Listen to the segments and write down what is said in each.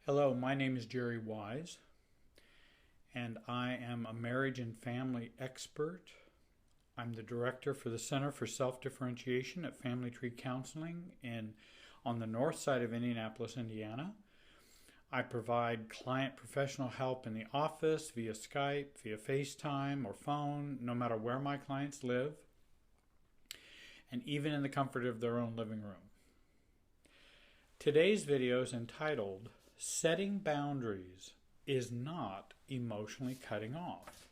Hello, my name is Jerry Wise, and I am a marriage and family expert. I'm the director for the Center for Self-Differentiation at Family Tree Counseling on the north side of Indianapolis, Indiana. I provide client professional help in the office, via Skype, via FaceTime, or phone, no matter where my clients live, and even in the comfort of their own living room. Today's video is entitled Setting Boundaries is Not Emotionally Cutting Off.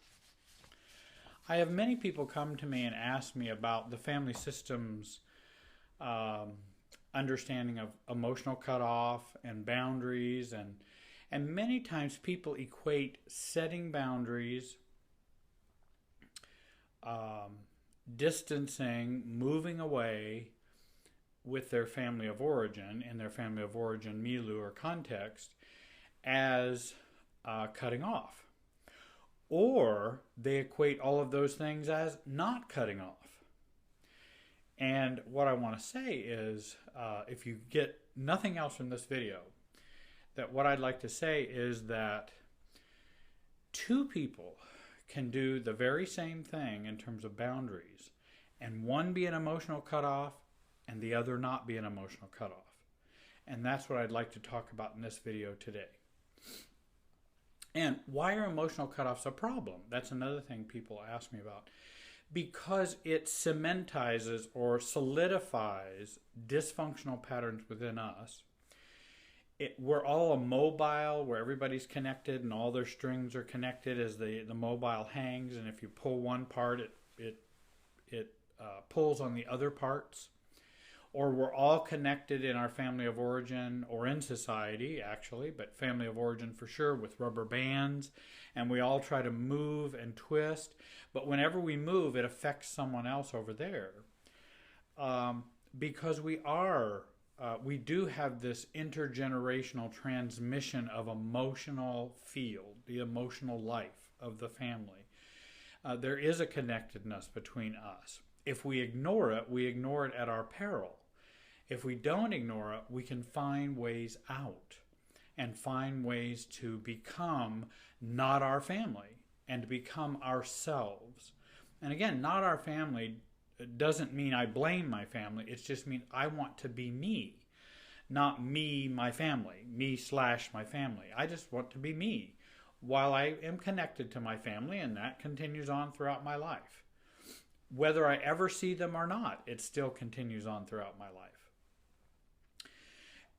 I have many people come to me and ask me about the family system's understanding of emotional cutoff and boundaries, and many times people equate setting boundaries, distancing, moving away with their family of origin, in their family of origin milieu or context, as cutting off. Or they equate all of those things as not cutting off. And what I want to say is, if you get nothing else from this video, that what I'd like to say is that two people can do the very same thing in terms of boundaries, and one be an emotional cutoff and the other not be an emotional cutoff. And that's what I'd like to talk about in this video today. And why are emotional cutoffs a problem? That's another thing people ask me about. Because it cementizes or solidifies dysfunctional patterns within us. We're all immobile, where everybody's connected and all their strings are connected as the mobile hangs, and if you pull one part, it pulls on the other parts. Or we're all connected in our family of origin, or in society actually, but family of origin for sure, with rubber bands, and we all try to move and twist, but whenever we move it affects someone else over there, because we do have this intergenerational transmission of emotional field, the emotional life of the family. There is a connectedness between us. If we ignore it at our peril. If we don't ignore it, we can find ways out and find ways to become not our family and to become ourselves. And again, not our family doesn't mean I blame my family. It just means I want to be me, not me, my family, me/my family. I just want to be me while I am connected to my family, and that continues on throughout my life. Whether I ever see them or not, it still continues on throughout my life.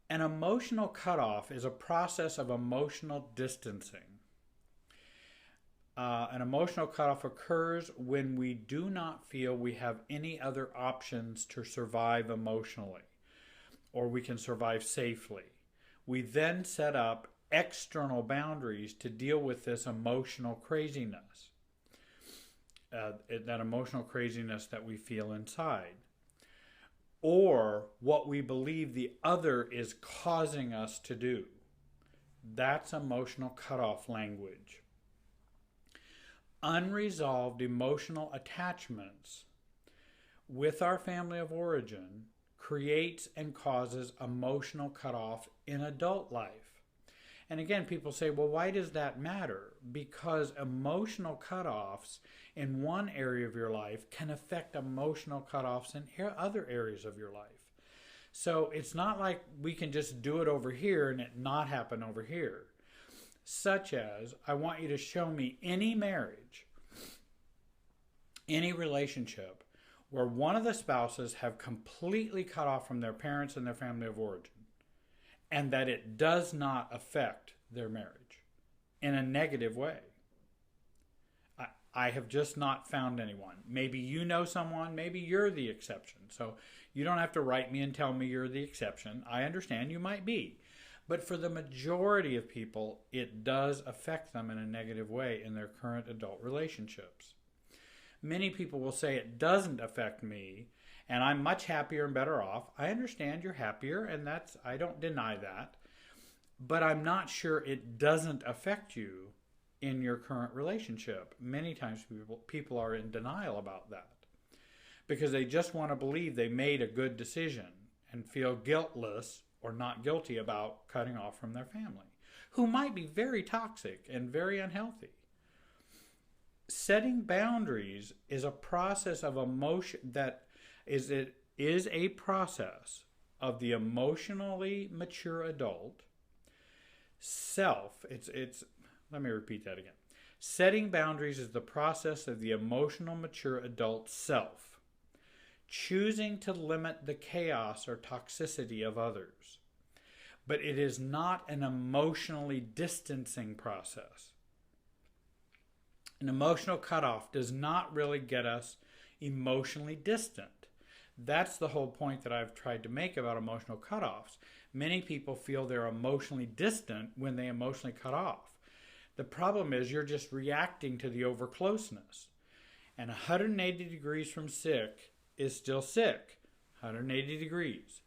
An emotional cutoff is a process of emotional distancing. An emotional cutoff occurs when we do not feel we have any other options to survive emotionally, or we can survive safely. We then set up external boundaries to deal with this emotional craziness, that emotional craziness that we feel inside, or what we believe the other is causing us to do. That's emotional cutoff language. Unresolved emotional attachments with our family of origin creates and causes emotional cutoff in adult life. And again, people say, well, why does that matter? Because emotional cutoffs in one area of your life can affect emotional cutoffs in other areas of your life. So it's not like we can just do it over here and it not happen over here. Such as, I want you to show me any marriage, any relationship, where one of the spouses have completely cut off from their parents and their family of origin, and that it does not affect their marriage in a negative way. I have just not found anyone. Maybe you know someone, maybe you're the exception. So you don't have to write me and tell me you're the exception. I understand you might be. But for the majority of people, it does affect them in a negative way in their current adult relationships. Many people will say it doesn't affect me, and I'm much happier and better off. I understand you're happier, and I don't deny that. But I'm not sure it doesn't affect you in your current relationship. Many times people are in denial about that because they just want to believe they made a good decision and feel guiltless or not guilty about cutting off from their family. who might be very toxic and very unhealthy. Setting boundaries is a process of emotion it is a process of the emotionally mature adult self. Let me repeat that again. Setting boundaries is the process of the emotional mature adult self, choosing to limit the chaos or toxicity of others. But it is not an emotionally distancing process. An emotional cutoff does not really get us emotionally distant. That's the whole point that I've tried to make about emotional cutoffs. Many people feel they're emotionally distant when they emotionally cut off. The problem is you're just reacting to the overcloseness. And 180 degrees from sick is still sick. 180 degrees.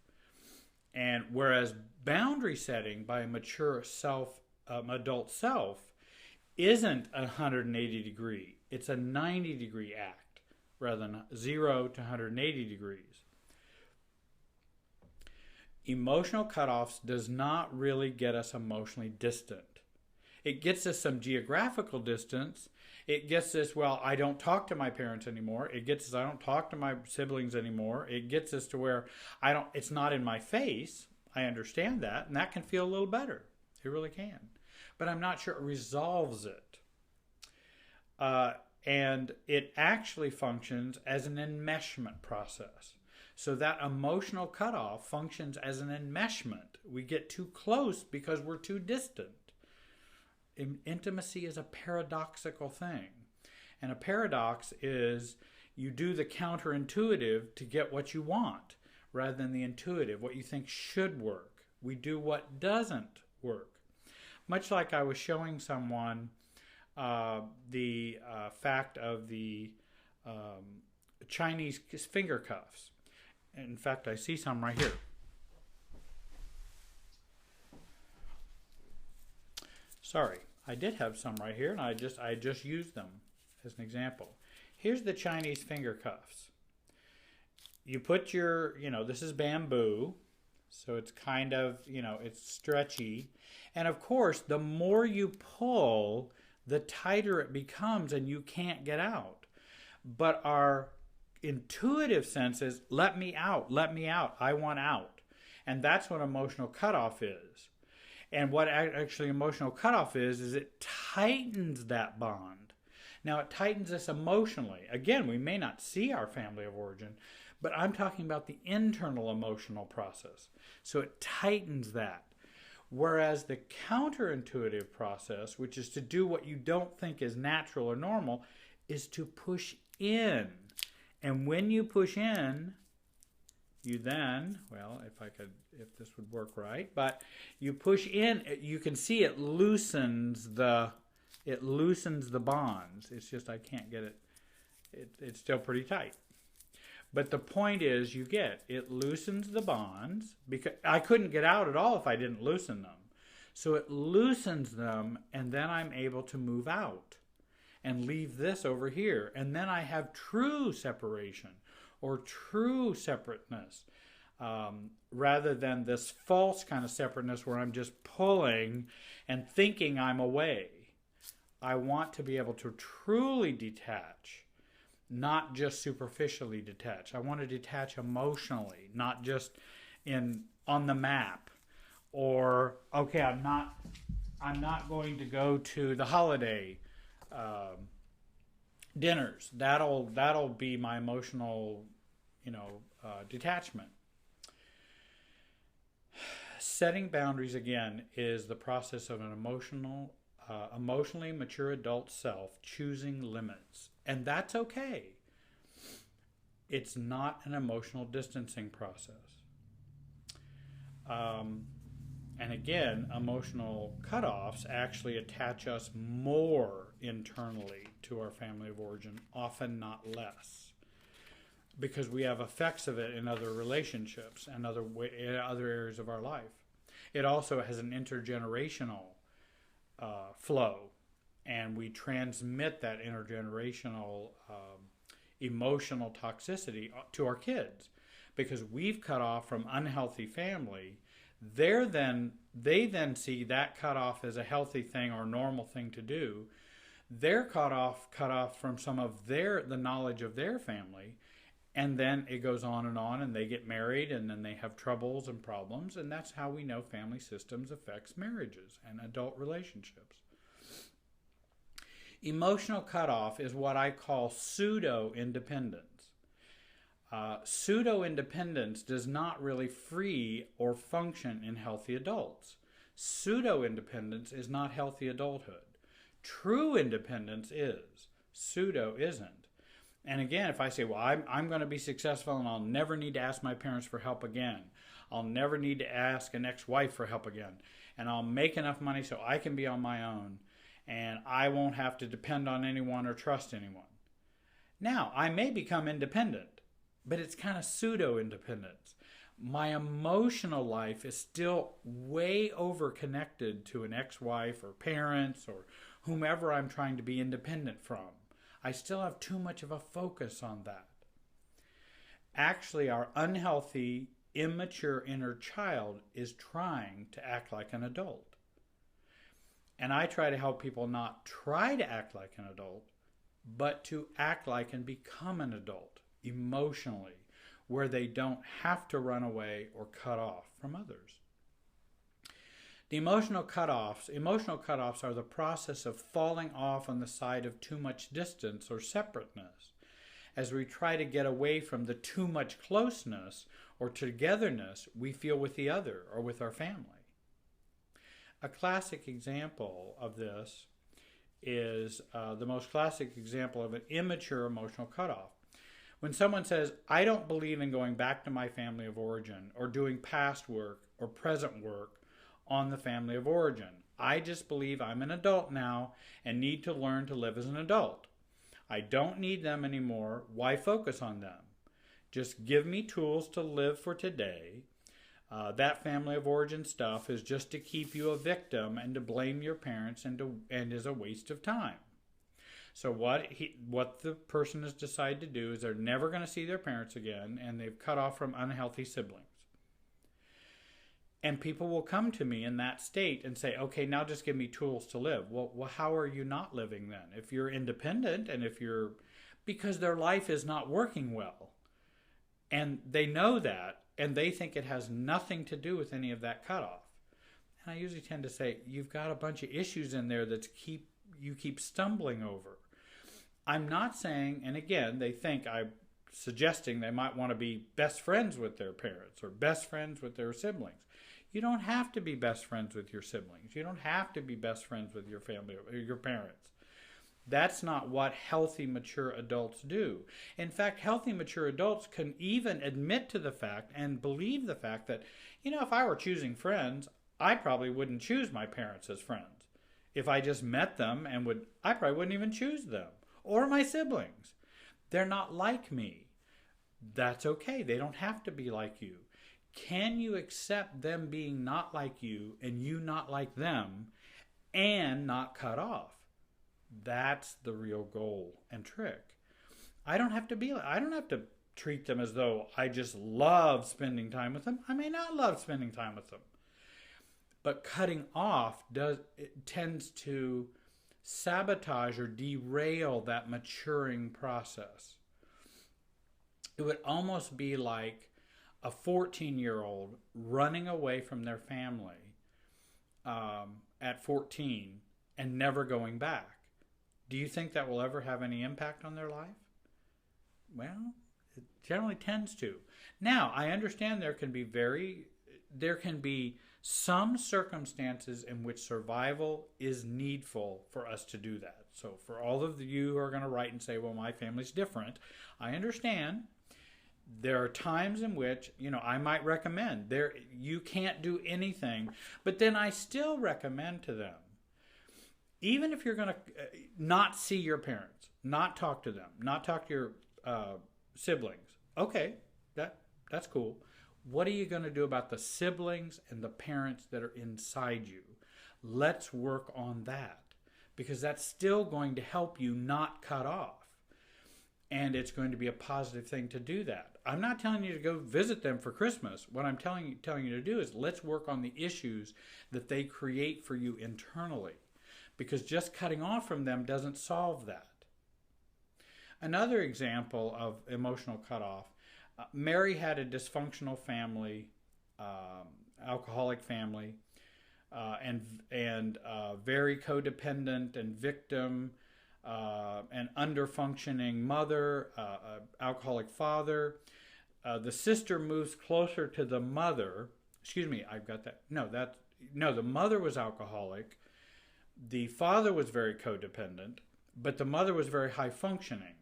And whereas boundary setting by a mature adult self isn't a 180 degree. It's a 90 degree act rather than 0 to 180 degrees. Emotional cutoffs does not really get us emotionally distant. It gets us some geographical distance. It gets us, well, I don't talk to my parents anymore. It gets us, I don't talk to my siblings anymore. It gets us to where it's not in my face. I understand that, and that can feel a little better. It really can. But I'm not sure it resolves it. And it actually functions as an enmeshment process. So that emotional cutoff functions as an enmeshment. We get too close because we're too distant. Intimacy is a paradoxical thing. And a paradox is you do the counterintuitive to get what you want rather than the intuitive, what you think should work. We do what doesn't work. Much like I was showing someone the fact of the Chinese finger cuffs. In fact, I see some right here. Sorry, I did have some right here, and I just used them as an example. Here's the Chinese finger cuffs. You put your, this is bamboo, so it's kind of, it's stretchy. And of course, the more you pull, the tighter it becomes, and you can't get out. But our intuitive sense is, let me out, I want out. And that's what emotional cutoff is. And what actually emotional cutoff is it tightens that bond. Now, it tightens us emotionally. Again, we may not see our family of origin, but I'm talking about the internal emotional process. So it tightens that. Whereas the counterintuitive process, which is to do what you don't think is natural or normal, is to push in. And when you push in, you then, well, if this would work right, but you push in, you can see it loosens the bonds. It's just I can't get it. It's still pretty tight. But the point is, it loosens the bonds, because I couldn't get out at all if I didn't loosen them. So it loosens them, and then I'm able to move out and leave this over here. And then I have true separation or true separateness, rather than this false kind of separateness where I'm just pulling and thinking I'm away. I want to be able to truly detach. Not just superficially detach. I want to detach emotionally, not just on the map. Or, okay, I'm not going to go to the holiday dinners. That'll be my emotional, detachment. Setting boundaries, again, is the process of an emotionally mature adult self choosing limits. And that's okay. It's not an emotional distancing process. And again, emotional cutoffs actually attach us more internally to our family of origin, often not less, because we have effects of it in other relationships and other areas of our life. It also has an intergenerational flow. And we transmit that intergenerational emotional toxicity to our kids. Because we've cut off from unhealthy family, They then see that cutoff as a healthy thing or normal thing to do. They're cut off from some of the knowledge of their family, and then it goes on, and they get married, and then they have troubles and problems, and that's how we know family systems affects marriages and adult relationships. Emotional cutoff is what I call pseudo-independence. Pseudo-independence does not really free or function in healthy adults. Pseudo-independence is not healthy adulthood. True independence is. Pseudo isn't. And again, if I say, well, I'm going to be successful and I'll never need to ask my parents for help again. I'll never need to ask an ex-wife for help again. And I'll make enough money so I can be on my own. And I won't have to depend on anyone or trust anyone. Now, I may become independent, but it's kind of pseudo-independence. My emotional life is still way over connected to an ex-wife or parents or whomever I'm trying to be independent from. I still have too much of a focus on that. Actually, our unhealthy, immature inner child is trying to act like an adult. And I try to help people not try to act like an adult, but to act like and become an adult emotionally, where they don't have to run away or cut off from others. The emotional cutoffs are the process of falling off on the side of too much distance or separateness, as we try to get away from the too much closeness or togetherness we feel with the other or with our family. A classic example of this is the most classic example of an immature emotional cutoff. When someone says, I don't believe in going back to my family of origin or doing past work or present work on the family of origin. I just believe I'm an adult now and need to learn to live as an adult. I don't need them anymore. Why focus on them? Just give me tools to live for today. That family of origin stuff is just to keep you a victim and to blame your parents and is a waste of time. So what the person has decided to do is they're never going to see their parents again, and they've cut off from unhealthy siblings. And people will come to me in that state and say, okay, now just give me tools to live. Well, how are you not living then? If you're independent and because their life is not working well. And they know that, and they think it has nothing to do with any of that cutoff. And I usually tend to say, you've got a bunch of issues in there that you keep stumbling over. I'm not saying, and again, they think I'm suggesting they might want to be best friends with their parents or best friends with their siblings. You don't have to be best friends with your siblings. You don't have to be best friends with your family or your parents. That's not what healthy, mature adults do. In fact, healthy, mature adults can even admit to the fact and believe the fact that, if I were choosing friends, I probably wouldn't choose my parents as friends. If I just met them I probably wouldn't even choose them. Or my siblings. They're not like me. That's okay. They don't have to be like you. Can you accept them being not like you and you not like them and not cut off? That's the real goal and trick. I don't have to treat them as though I just love spending time with them. I may not love spending time with them. But cutting off tends to sabotage or derail that maturing process. It would almost be like a 14-year-old running away from their family at 14 and never going back. Do you think that will ever have any impact on their life? Well, it generally tends to. Now, I understand there can be some circumstances in which survival is needful for us to do that. So for all of you who are going to write and say, well, my family's different, I understand. There are times in which, I might recommend. You can't do anything, but then I still recommend to them, even if you're going to not see your parents, not talk to them, not talk to your siblings. Okay, that's cool. What are you going to do about the siblings and the parents that are inside you? Let's work on that, because that's still going to help you not cut off. And it's going to be a positive thing to do that. I'm not telling you to go visit them for Christmas. What I'm telling you to do is let's work on the issues that they create for you internally, because just cutting off from them doesn't solve that. Another example of emotional cutoff, Mary had a dysfunctional family, alcoholic family, and very codependent and victim, an under-functioning mother, alcoholic father. The sister moves closer to the mother. Excuse me, I've got that. No, the mother was alcoholic. The father was very codependent, but the mother was very high functioning.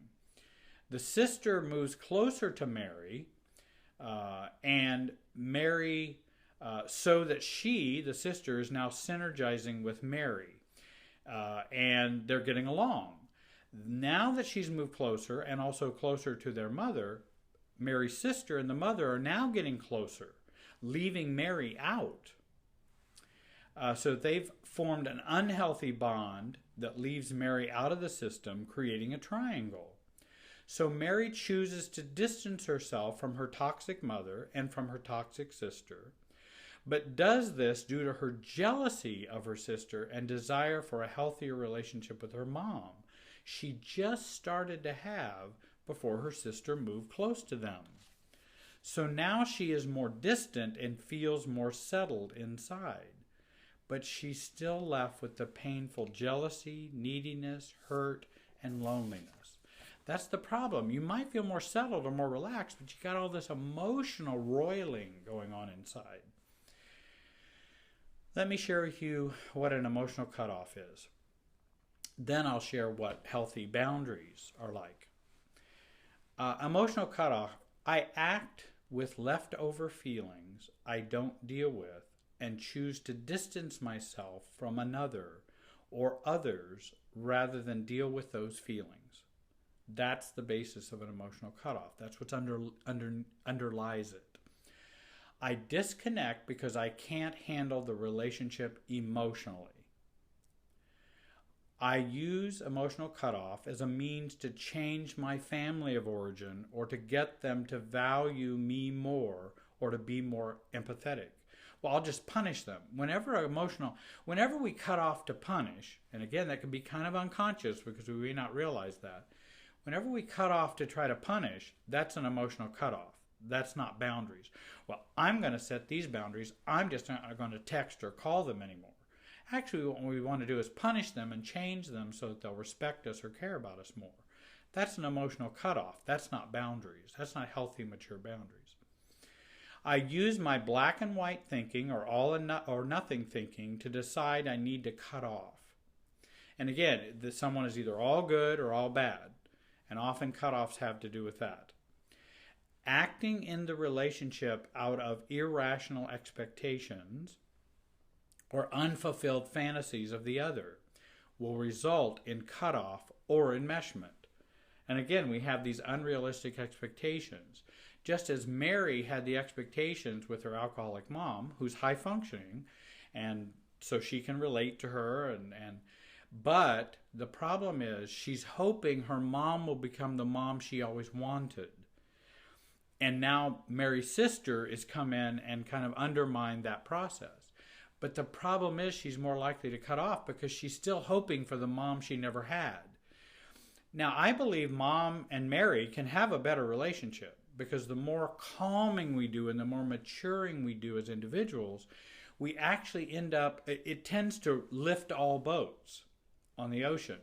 The sister moves closer to Mary, and Mary, so that she, the sister, is now synergizing with Mary, and they're getting along. Now that she's moved closer and also closer to their mother, Mary's sister and the mother are now getting closer, leaving Mary out. So they've formed an unhealthy bond that leaves Mary out of the system, creating a triangle. So Mary chooses to distance herself from her toxic mother and from her toxic sister, but does this due to her jealousy of her sister and desire for a healthier relationship with her mom she just started to have before her sister moved close to them. So now she is more distant and feels more settled inside, but she's still left with the painful jealousy, neediness, hurt, and loneliness. That's the problem. You might feel more settled or more relaxed, but you got all this emotional roiling going on inside. Let me share with you what an emotional cutoff is. Then I'll share what healthy boundaries are like. Emotional cutoff, I act with leftover feelings I don't deal with and choose to distance myself from another or others rather than deal with those feelings. That's the basis of an emotional cutoff. That's what underlies it. I disconnect because I can't handle the relationship emotionally. I use emotional cutoff as a means to change my family of origin or to get them to value me more or to be more empathetic. Well, I'll just punish them. Whenever we cut off to punish, and again, that can be kind of unconscious because we may not realize that. Whenever we cut off to try to punish, that's an emotional cutoff. That's not boundaries. Well, I'm going to set these boundaries. I'm just not going to text or call them anymore. Actually, what we want to do is punish them and change them so that they'll respect us or care about us more. That's an emotional cutoff. That's not boundaries. That's not healthy, mature boundaries. I use my black and white thinking or all or nothing thinking to decide I need to cut off. And again, someone is either all good or all bad. And often cutoffs have to do with that. Acting in the relationship out of irrational expectations or unfulfilled fantasies of the other will result in cutoff or enmeshment. And again, we have these unrealistic expectations. Just as Mary had the expectations with her alcoholic mom, who's high functioning, and so she can relate to her, but the problem is she's hoping her mom will become the mom she always wanted. And now Mary's sister is come in and kind of undermine that process. But the problem is she's more likely to cut off because she's still hoping for the mom she never had. Now, I believe Mom and Mary can have a better relationship because the more calming we do and the more maturing we do as individuals, we actually end up, it tends to lift all boats on the ocean.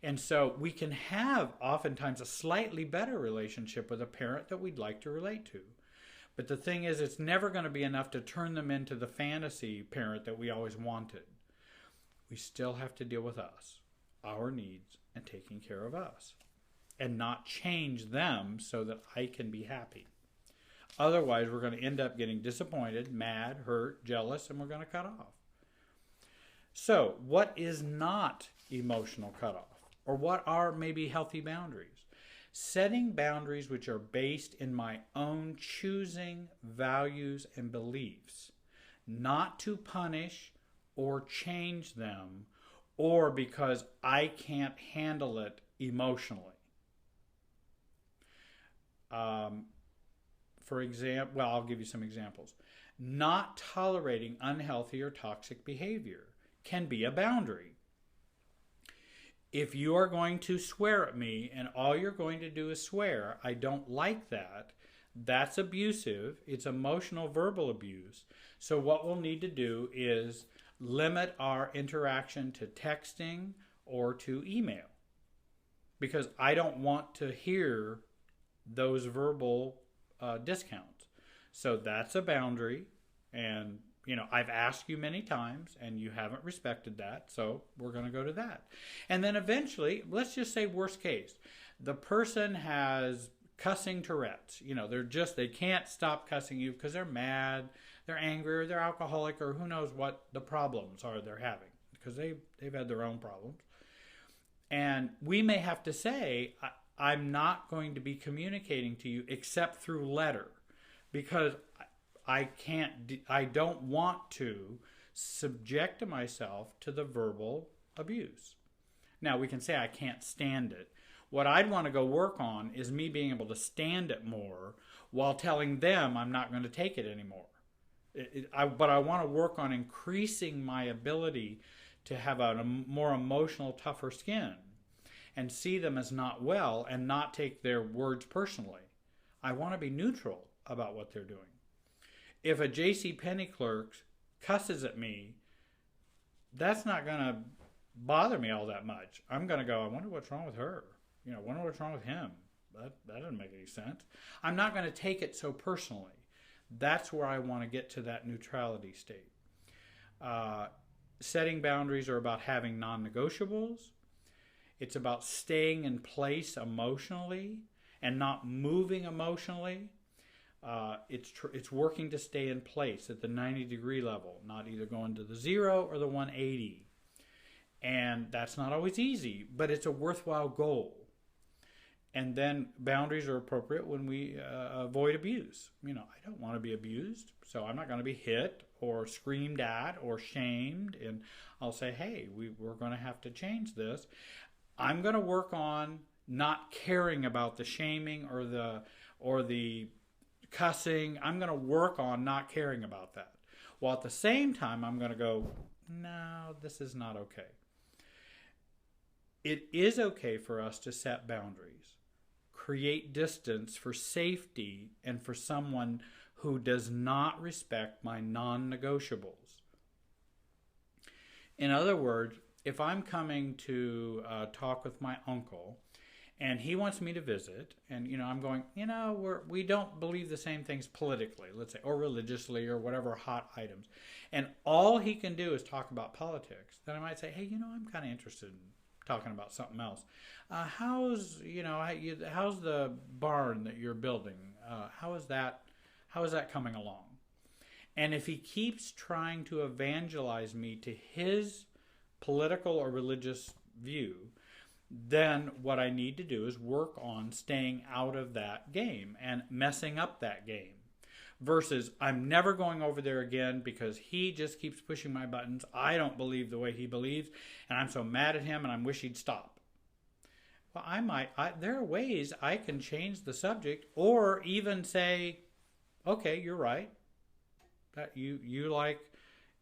And so we can have oftentimes a slightly better relationship with a parent that we'd like to relate to. But the thing is, it's never going to be enough to turn them into the fantasy parent that we always wanted. We still have to deal with us, our needs, and taking care of us, and not change them so that I can be happy. Otherwise, we're going to end up getting disappointed, mad, hurt, jealous, and we're going to cut off. So, what is not emotional cutoff? Or what are maybe healthy boundaries? Setting boundaries which are based in my own choosing, values, and beliefs, not to punish or change them, or because I can't handle it emotionally. For example, well, I'll give you some examples. Not tolerating unhealthy or toxic behavior can be a boundary. If you are going to swear at me and all you're going to do is swear, I don't like that, that's abusive. It's emotional verbal abuse. So what we'll need to do is limit our interaction to texting or to email, because I don't want to hear those verbal discounts. So that's a boundary. And, you know, I've asked you many times and you haven't respected that. So we're going to go to that. And then eventually, let's just say worst case, the person has cussing Tourette's. You know, they can't stop cussing you because they're mad, they're angry, or they're alcoholic, or who knows what the problems are they're having, because they've had their own problems. And we may have to say, I'm not going to be communicating to you except through letter, because I don't want to subject myself to the verbal abuse. Now, we can say I can't stand it. What I'd want to go work on is me being able to stand it more while telling them I'm not going to take it anymore. But I want to work on increasing my ability to have a more emotional, tougher skin and see them as not well and not take their words personally. I want to be neutral about what they're doing. If a JCPenney clerk cusses at me, that's not going to bother me all that much. I'm going to go, I wonder what's wrong with her. You know, I wonder what's wrong with him. That doesn't make any sense. I'm not going to take it so personally. That's where I want to get to that neutrality state. Setting boundaries are about having non-negotiables. It's about staying in place emotionally and not moving emotionally. It's working to stay in place at the 90-degree level, not either going to the 0 or the 180. And that's not always easy, but it's a worthwhile goal. And then boundaries are appropriate when we avoid abuse. You know, I don't want to be abused, so I'm not going to be hit or screamed at or shamed. And I'll say, hey, we're going to have to change this. I'm going to work on not caring about the shaming or the cussing. I'm going to work on not caring about that. While at the same time, I'm going to go, no, this is not okay. It is okay for us to set boundaries, create distance for safety and for someone who does not respect my non-negotiables. In other words, if I'm coming to talk with my uncle and he wants me to visit, and I'm going, we don't believe the same things politically, let's say, or religiously, or whatever hot items, and all he can do is talk about politics, then I might say, hey, I'm kind of interested in talking about something else. How's the barn that you're building? How is that coming along? And if he keeps trying to evangelize me to his political or religious view, then what I need to do is work on staying out of that game and messing up that game. Versus, I'm never going over there again because he just keeps pushing my buttons. I don't believe the way he believes, and I'm so mad at him, and I wish he'd stop. Well, there are ways I can change the subject, or even say, okay, you're right. That you like,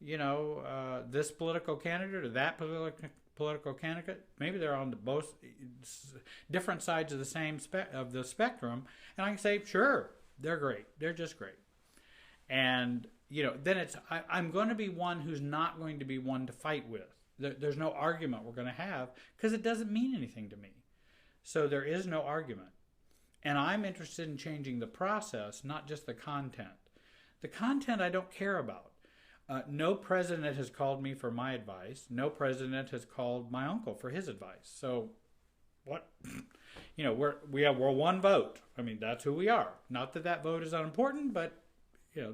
this political candidate or that political candidate. Maybe they're on both different sides of the same spectrum, and I can say, sure, they're great. They're just great. And, then I'm going to be one who's not going to be one to fight with. There's no argument we're going to have because it doesn't mean anything to me. So there is no argument. And I'm interested in changing the process, not just the content. The content I don't care about. No president has called me for my advice. No president has called my uncle for his advice. So what? We're one vote. I mean, that's who we are. Not that vote is unimportant, but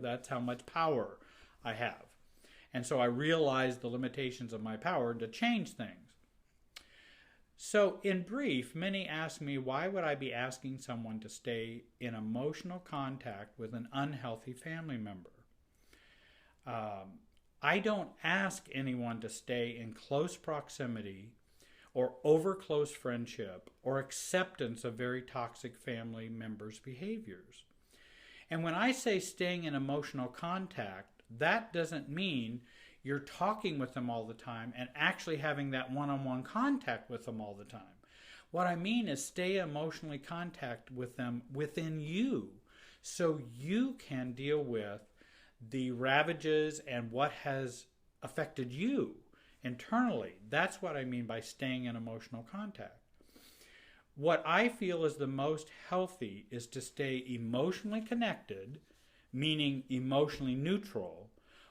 that's how much power I have. And so I realize the limitations of my power to change things. So in brief, many ask me, why would I be asking someone to stay in emotional contact with an unhealthy family member? I don't ask anyone to stay in close proximity or over close friendship or acceptance of very toxic family members' behaviors. And when I say staying in emotional contact, that doesn't mean you're talking with them all the time and actually having that one-on-one contact with them all the time. What I mean is stay emotionally contact with them within you so you can deal with the ravages and what has affected you internally. That's what I mean by staying in emotional contact. What I feel is the most healthy is to stay emotionally connected, meaning emotionally neutral,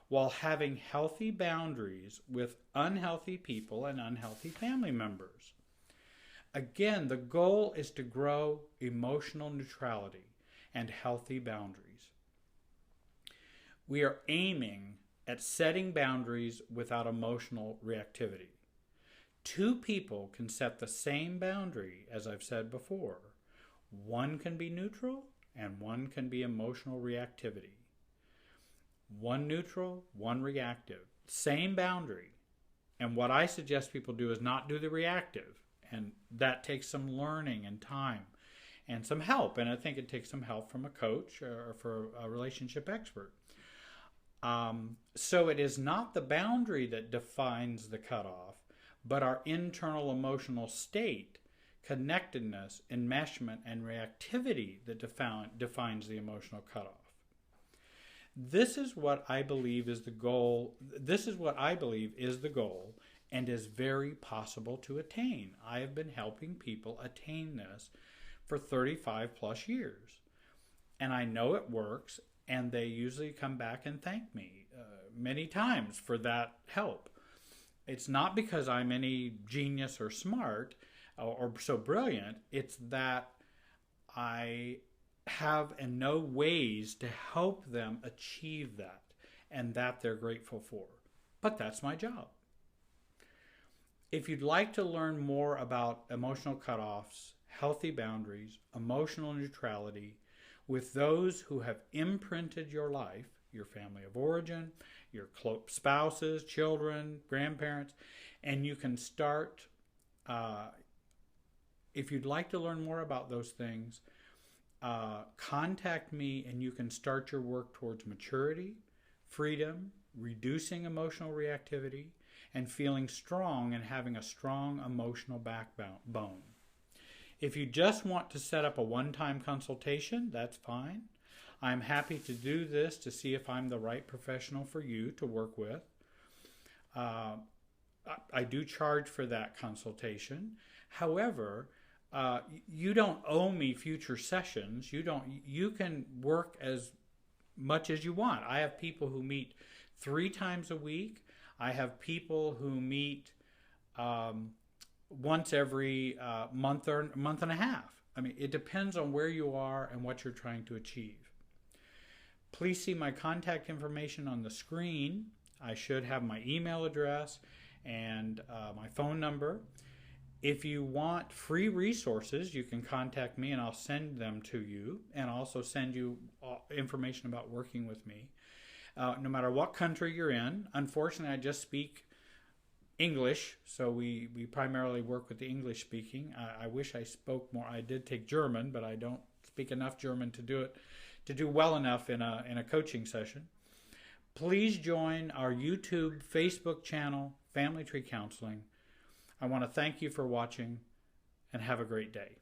while having healthy boundaries with unhealthy people and unhealthy family members. Again, the goal is to grow emotional neutrality and healthy boundaries. We are aiming at setting boundaries without emotional reactivity. Two people can set the same boundary, as I've said before. One can be neutral and one can be emotional reactivity. One neutral, one reactive. Same boundary. And what I suggest people do is not do the reactive. And that takes some learning and time and some help. And I think it takes some help from a coach or for a relationship expert. So it is not the boundary that defines the cutoff, but our internal emotional state, connectedness, enmeshment, and reactivity that defines the emotional cutoff. This is what I believe is the goal. This is what I believe is the goal and is very possible to attain. I have been helping people attain this for 35 plus years. And I know it works, and they usually come back and thank me many times for that help. It's not because I'm any genius or smart or so brilliant. It's that I have and know ways to help them achieve that, and that they're grateful for. But that's my job. If you'd like to learn more about emotional cutoffs, healthy boundaries, emotional neutrality, with those who have imprinted your life, your family of origin, your spouses, children, grandparents, and you can start, if you'd like to learn more about those things, contact me and you can start your work towards maturity, freedom, reducing emotional reactivity, and feeling strong and having a strong emotional backbone. If you just want to set up a one-time consultation, that's fine. I'm happy to do this to see if I'm the right professional for you to work with. I do charge for that consultation. However, you don't owe me future sessions. You can work as much as you want. I have people who meet 3 times a week. I have people who meet once every month or month and a half. I mean, it depends on where you are and what you're trying to achieve. Please see my contact information on the screen. I should have my email address and my phone number. If you want free resources, you can contact me and I'll send them to you, and also send you information about working with me. No matter what country you're in. Unfortunately, I just speak English, so we primarily work with the English speaking. I wish I spoke more. I did take German, but I don't speak enough German to do well enough in a coaching session. Please join our YouTube, Facebook channel, Family Tree Counseling. I want to thank you for watching, and have a great day.